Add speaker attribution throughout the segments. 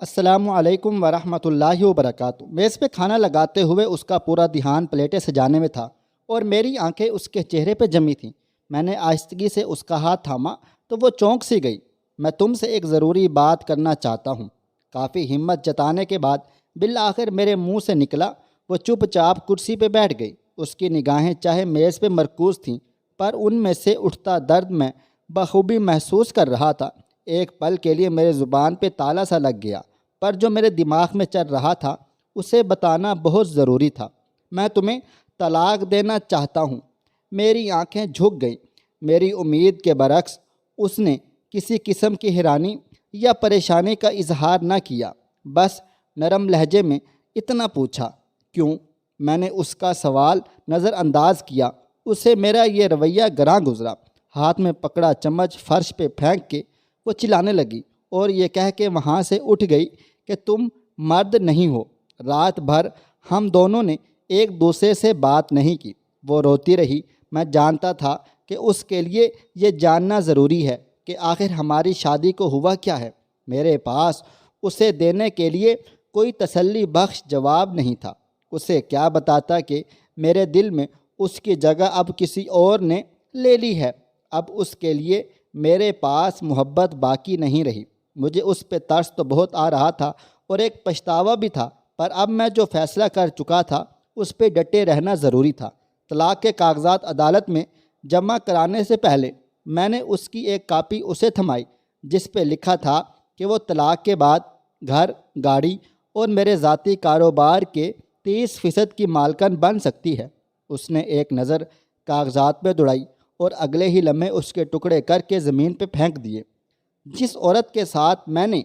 Speaker 1: السلام علیکم ورحمۃ اللہ وبرکاتہ۔ میز پہ کھانا لگاتے ہوئے اس کا پورا دھیان پلیٹیں سجانے میں تھا اور میری آنکھیں اس کے چہرے پہ جمی تھیں۔ میں نے آہستگی سے اس کا ہاتھ تھاما تو وہ چونک سی گئی۔ میں تم سے ایک ضروری بات کرنا چاہتا ہوں۔ کافی ہمت جتانے کے بعد بالآخر میرے منہ سے نکلا۔ وہ چپ چاپ کرسی پہ بیٹھ گئی۔ اس کی نگاہیں چاہے میز پہ مرکوز تھیں پر ان میں سے اٹھتا درد میں بخوبی محسوس کر رہا تھا۔ ایک پل کے لیے میرے زبان پہ تالا سا لگ گیا، پر جو میرے دماغ میں چل رہا تھا اسے بتانا بہت ضروری تھا۔ میں تمہیں طلاق دینا چاہتا ہوں۔ میری آنکھیں جھک گئیں۔ میری امید کے برعکس اس نے کسی قسم کی حیرانی یا پریشانی کا اظہار نہ کیا، بس نرم لہجے میں اتنا پوچھا، کیوں؟ میں نے اس کا سوال نظر انداز کیا۔ اسے میرا یہ رویہ گراں گزرا۔ ہاتھ میں پکڑا چمچ فرش پہ پھینک کے وہ چلانے لگی اور یہ کہہ کے وہاں سے اٹھ گئی کہ تم مرد نہیں ہو۔ رات بھر ہم دونوں نے ایک دوسرے سے بات نہیں کی۔ وہ روتی رہی۔ میں جانتا تھا کہ اس کے لیے یہ جاننا ضروری ہے کہ آخر ہماری شادی کو ہوا کیا ہے۔ میرے پاس اسے دینے کے لیے کوئی تسلی بخش جواب نہیں تھا۔ اسے کیا بتاتا کہ میرے دل میں اس کی جگہ اب کسی اور نے لے لی ہے۔ اب اس کے لیے میرے پاس محبت باقی نہیں رہی۔ مجھے اس پہ ترس تو بہت آ رہا تھا اور ایک پچھتاوا بھی تھا، پر اب میں جو فیصلہ کر چکا تھا اس پہ ڈٹے رہنا ضروری تھا۔ طلاق کے کاغذات عدالت میں جمع کرانے سے پہلے میں نے اس کی ایک کاپی اسے تھمائی، جس پہ لکھا تھا کہ وہ طلاق کے بعد گھر، گاڑی اور میرے ذاتی کاروبار کے 30% کی مالکن بن سکتی ہے۔ اس نے ایک نظر کاغذات پہ دوڑائی اور اگلے ہی لمحے اس کے ٹکڑے کر کے زمین پہ پھینک دیے۔ جس عورت کے ساتھ میں نے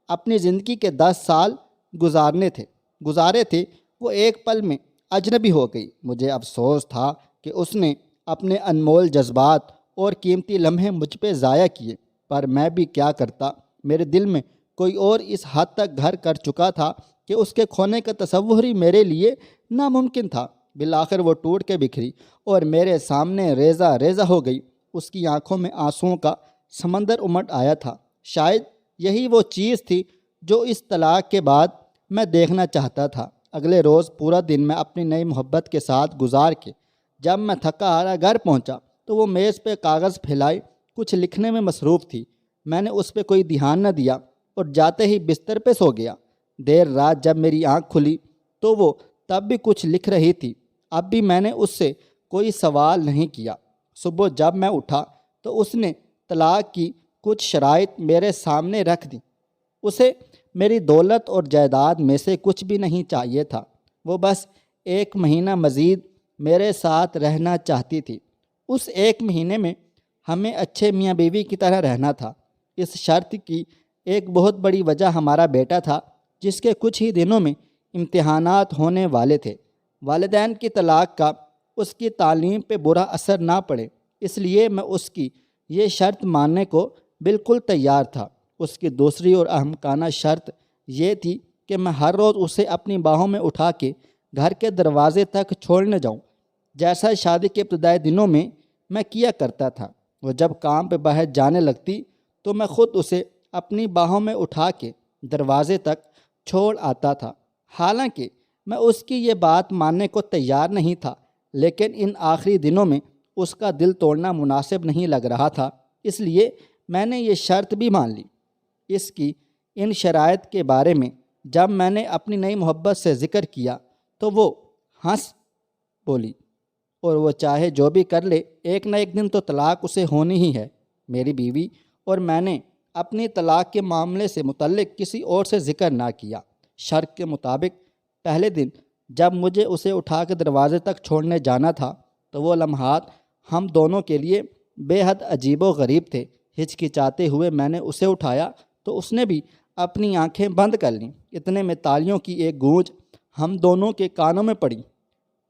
Speaker 1: اپنی زندگی کے 10 سال گزارے تھے وہ ایک پل میں اجنبی ہو گئی۔ مجھے افسوس تھا کہ اس نے اپنے انمول جذبات اور قیمتی لمحے مجھ پہ ضائع کیے، پر میں بھی کیا کرتا۔ میرے دل میں کوئی اور اس حد تک گھر کر چکا تھا کہ اس کے کھونے کا تصور ہی میرے لیے ناممکن تھا۔ بالآخر وہ ٹوٹ کے بکھری اور میرے سامنے ریزہ ریزہ ہو گئی۔ اس کی آنکھوں میں آنسوؤں کا سمندر امٹ آیا تھا۔ شاید یہی وہ چیز تھی جو اس طلاق کے بعد میں دیکھنا چاہتا تھا۔ اگلے روز پورا دن میں اپنی نئی محبت کے ساتھ گزار کے جب میں تھکا ہارا گھر پہنچا تو وہ میز پہ کاغذ پھیلائے کچھ لکھنے میں مصروف تھی۔ میں نے اس پہ کوئی دھیان نہ دیا اور جاتے ہی بستر پہ سو گیا۔ دیر رات جب میری آنکھ کھلی تو وہ تب بھی کچھ لکھ رہی تھی۔ اب بھی میں نے اس سے کوئی سوال نہیں کیا۔ صبح جب میں اٹھا تو اس نے طلاق کی کچھ شرائط میرے سامنے رکھ دیں۔ اسے میری دولت اور جائیداد میں سے کچھ بھی نہیں چاہیے تھا۔ وہ بس 1 مہینہ مزید میرے ساتھ رہنا چاہتی تھی۔ اس 1 مہینے میں ہمیں اچھے میاں بیوی کی طرح رہنا تھا۔ اس شرط کی ایک بہت بڑی وجہ ہمارا بیٹا تھا، جس کے کچھ ہی دنوں میں امتحانات ہونے والے تھے۔ والدین کی طلاق کا اس کی تعلیم پہ برا اثر نہ پڑے، اس لیے میں اس کی یہ شرط ماننے کو بالکل تیار تھا۔ اس کی دوسری اور احمقانہ شرط یہ تھی کہ میں ہر روز اسے اپنی باہوں میں اٹھا کے گھر کے دروازے تک چھوڑنے جاؤں، جیسا شادی کے ابتدائی دنوں میں کیا کرتا تھا۔ وہ جب کام پہ باہر جانے لگتی تو میں خود اسے اپنی باہوں میں اٹھا کے دروازے تک چھوڑ آتا تھا۔ حالانکہ میں اس کی یہ بات ماننے کو تیار نہیں تھا، لیکن ان آخری دنوں میں اس کا دل توڑنا مناسب نہیں لگ رہا تھا، اس لیے میں نے یہ شرط بھی مان لی۔ اس کی ان شرائط کے بارے میں جب میں نے اپنی نئی محبت سے ذکر کیا تو وہ ہنس بولی، اور وہ چاہے جو بھی کر لے ایک نہ ایک دن تو طلاق اسے ہونی ہی ہے۔ میری بیوی اور میں نے اپنی طلاق کے معاملے سے متعلق کسی اور سے ذکر نہ کیا۔ شرط کے مطابق پہلے دن جب مجھے اسے اٹھا کے دروازے تک چھوڑنے جانا تھا تو وہ لمحات ہم دونوں کے لیے بے حد عجیب و غریب تھے۔ ہچکچاتے ہوئے میں نے اسے اٹھایا تو اس نے بھی اپنی آنکھیں بند کر لیں۔ اتنے میں تالیوں کی ایک گونج ہم دونوں کے کانوں میں پڑی۔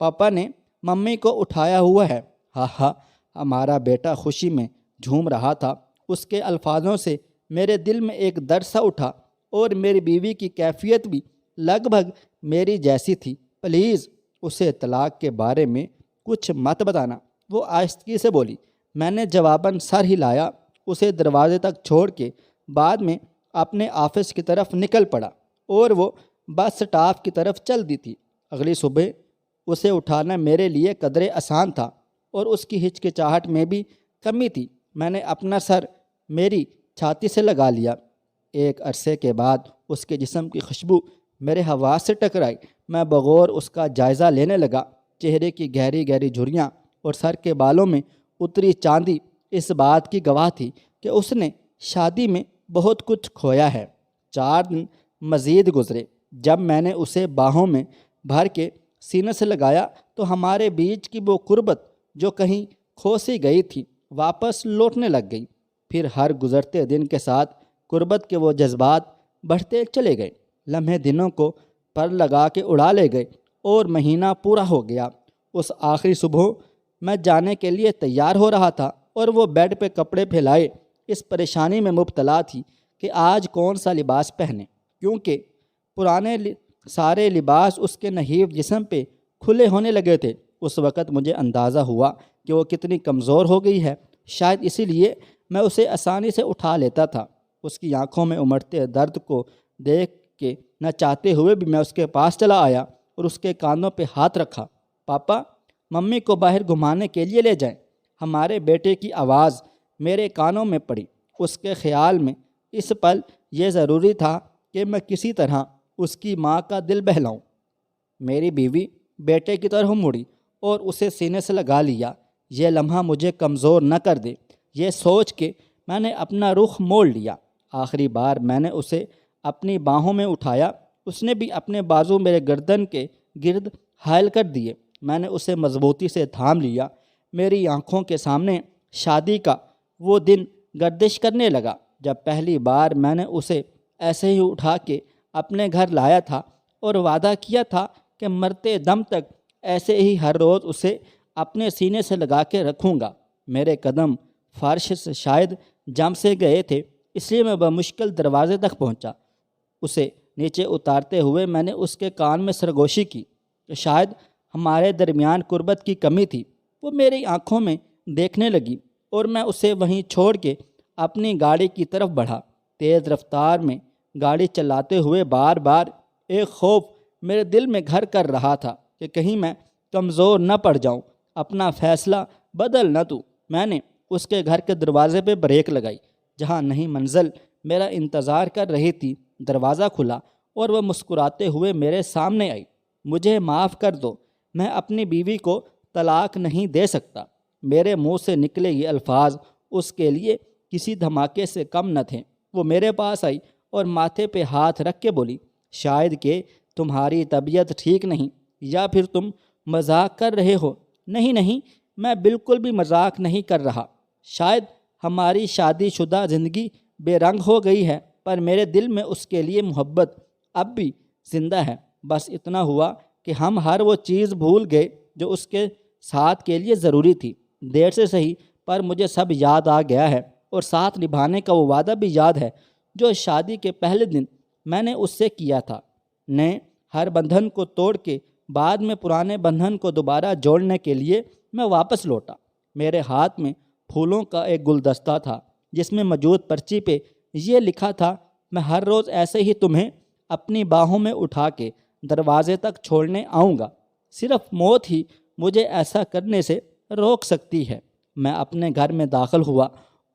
Speaker 1: پاپا نے ممی کو اٹھایا ہوا ہے۔ ہاں ہاں، ہمارا بیٹا خوشی میں جھوم رہا تھا۔ اس کے الفاظوں سے میرے دل میں ایک درد سا اٹھا اور میری بیوی کی کیفیت بھی لگ بھگ میری جیسی تھی۔ پلیز اسے طلاق کے بارے میں کچھ مت بتانا، وہ آہستگی سے بولی۔ میں نے جواباً سر ہلایا۔ اسے دروازے تک چھوڑ کے بعد میں اپنے آفس کی طرف نکل پڑا۔ اور وہ بس سٹاپ کی طرف چل دی تھی۔ اگلی صبح اسے اٹھانا میرے لیے قدرے آسان تھا اور اس کی ہچکچاہٹ میں بھی کمی تھی۔ میں نے اپنا سر میری چھاتی سے لگا لیا۔ ایک عرصے کے بعد اس کے جسم کی خوشبو میرے حواس سے ٹکرائی۔ میں بغور اس کا جائزہ لینے لگا۔ چہرے کی گہری گہری جھریاں اور سر کے بالوں میں اتری چاندی اس بات کی گواہ تھی کہ اس نے شادی میں بہت کچھ کھویا ہے۔ 4 دن مزید گزرے۔ جب میں نے اسے باہوں میں بھر کے سینے سے لگایا تو ہمارے بیچ کی وہ قربت جو کہیں کھو سی گئی تھی واپس لوٹنے لگ گئی۔ پھر ہر گزرتے دن کے ساتھ قربت کے وہ جذبات بڑھتے چلے گئے۔ لمحے دنوں کو پر لگا کے اڑا لے گئے اور مہینہ پورا ہو گیا۔ اس آخری صبح میں جانے کے لیے تیار ہو رہا تھا اور وہ بیڈ پہ کپڑے پھیلائے اس پریشانی میں مبتلا تھی کہ آج کون سا لباس پہنے، کیونکہ پرانے سارے لباس اس کے نحیف جسم پہ کھلے ہونے لگے تھے۔ اس وقت مجھے اندازہ ہوا کہ وہ کتنی کمزور ہو گئی ہے۔ شاید اسی لیے میں اسے آسانی سے اٹھا لیتا تھا۔ اس کی آنکھوں میں امڑتے درد کو دیکھ کے نہ چاہتے ہوئے بھی میں اس کے پاس چلا آیا اور اس کے کانوں پہ ہاتھ رکھا۔ پاپا، ممی کو باہر گھمانے کے لیے لے جائیں۔ ہمارے بیٹے کی آواز میرے کانوں میں پڑی۔ اس کے خیال میں اس پل یہ ضروری تھا کہ میں کسی طرح اس کی ماں کا دل بہلاؤں۔ میری بیوی بیٹے کی طرف مڑی اور اسے سینے سے لگا لیا۔ یہ لمحہ مجھے کمزور نہ کر دے، یہ سوچ کے میں نے اپنا رخ موڑ لیا۔ آخری بار میں نے اسے اپنی باہوں میں اٹھایا۔ اس نے بھی اپنے بازو میرے گردن کے گرد حائل کر دیے۔ میں نے اسے مضبوطی سے تھام لیا۔ میری آنکھوں کے سامنے شادی کا وہ دن گردش کرنے لگا جب پہلی بار میں نے اسے ایسے ہی اٹھا کے اپنے گھر لایا تھا اور وعدہ کیا تھا کہ مرتے دم تک ایسے ہی ہر روز اسے اپنے سینے سے لگا کے رکھوں گا۔ میرے قدم فرش سے شاید جم سے گئے تھے، اس لیے میں بمشکل دروازے تک پہنچا۔ اسے نیچے اتارتے ہوئے میں نے اس کے کان میں سرگوشی کی کہ شاید ہمارے درمیان قربت کی کمی تھی۔ وہ میری آنکھوں میں دیکھنے لگی اور میں اسے وہیں چھوڑ کے اپنی گاڑی کی طرف بڑھا۔ تیز رفتار میں گاڑی چلاتے ہوئے بار بار ایک خوف میرے دل میں گھر کر رہا تھا کہ کہیں میں کمزور نہ پڑ جاؤں۔ اپنا فیصلہ بدل نہ تو۔ میں نے اس کے گھر کے دروازے پہ بریک لگائی۔ جہاں نہیں منزل میرا انتظار کر رہی تھی، دروازہ کھلا اور وہ مسکراتے ہوئے میرے سامنے آئی۔ مجھے معاف کر دو، میں اپنی بیوی کو طلاق نہیں دے سکتا۔ میرے منہ سے نکلے یہ الفاظ اس کے لیے کسی دھماکے سے کم نہ تھے۔ وہ میرے پاس آئی اور ماتھے پہ ہاتھ رکھ کے بولی، شاید کہ تمہاری طبیعت ٹھیک نہیں، یا پھر تم مذاق کر رہے ہو۔ نہیں نہیں، میں بالکل بھی مذاق نہیں کر رہا۔ شاید ہماری شادی شدہ زندگی بے رنگ ہو گئی ہے، پر میرے دل میں اس کے لیے محبت اب بھی زندہ ہے۔ بس اتنا ہوا کہ ہم ہر وہ چیز بھول گئے جو اس کے ساتھ کے لیے ضروری تھی۔ دیر سے صحیح، پر مجھے سب یاد آ گیا ہے، اور ساتھ نبھانے کا وہ وعدہ بھی یاد ہے جو شادی کے پہلے دن میں نے اس سے کیا تھا۔ نئے ہر بندھن کو توڑ کے بعد میں پرانے بندھن کو دوبارہ جوڑنے کے لیے میں واپس لوٹا۔ میرے ہاتھ میں پھولوں کا ایک گلدستہ تھا جس میں موجود پرچی پہ یہ لکھا تھا، میں ہر روز ایسے ہی تمہیں اپنی باہوں میں اٹھا کے دروازے تک چھوڑنے آؤں گا۔ صرف موت ہی مجھے ایسا کرنے سے روک سکتی ہے۔ میں اپنے گھر میں داخل ہوا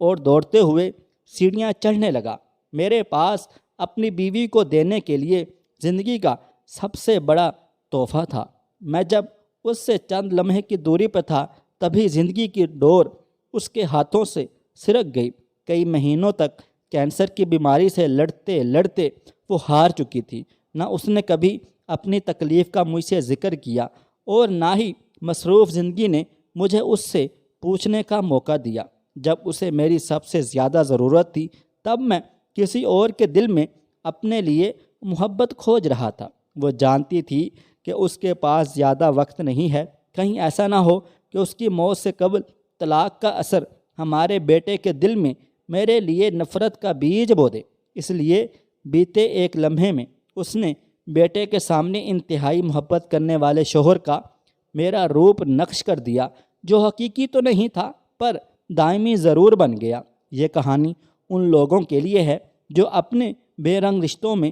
Speaker 1: اور دوڑتے ہوئے سیڑھیاں چڑھنے لگا۔ میرے پاس اپنی بیوی کو دینے کے لیے زندگی کا سب سے بڑا تحفہ تھا۔ میں جب اس سے چند لمحے کی دوری پہ تھا تبھی زندگی کی ڈور اس کے ہاتھوں سے سرک گئی۔ کئی مہینوں تک کینسر کی بیماری سے لڑتے لڑتے وہ ہار چکی تھی۔ نہ اس نے کبھی اپنی تکلیف کا مجھ سے ذکر کیا اور نہ ہی مصروف زندگی نے مجھے اس سے پوچھنے کا موقع دیا۔ جب اسے میری سب سے زیادہ ضرورت تھی تب میں کسی اور کے دل میں اپنے لیے محبت کھوج رہا تھا۔ وہ جانتی تھی کہ اس کے پاس زیادہ وقت نہیں ہے، کہیں ایسا نہ ہو کہ اس کی موت سے قبل طلاق کا اثر ہمارے بیٹے کے دل میں میرے لیے نفرت کا بیج بو دے۔ اس لیے بیتے ایک لمحے میں اس نے بیٹے کے سامنے انتہائی محبت کرنے والے شوہر کا میرا روپ نقش کر دیا، جو حقیقی تو نہیں تھا پر دائمی ضرور بن گیا۔ یہ کہانی ان لوگوں کے لیے ہے جو اپنے بے رنگ رشتوں میں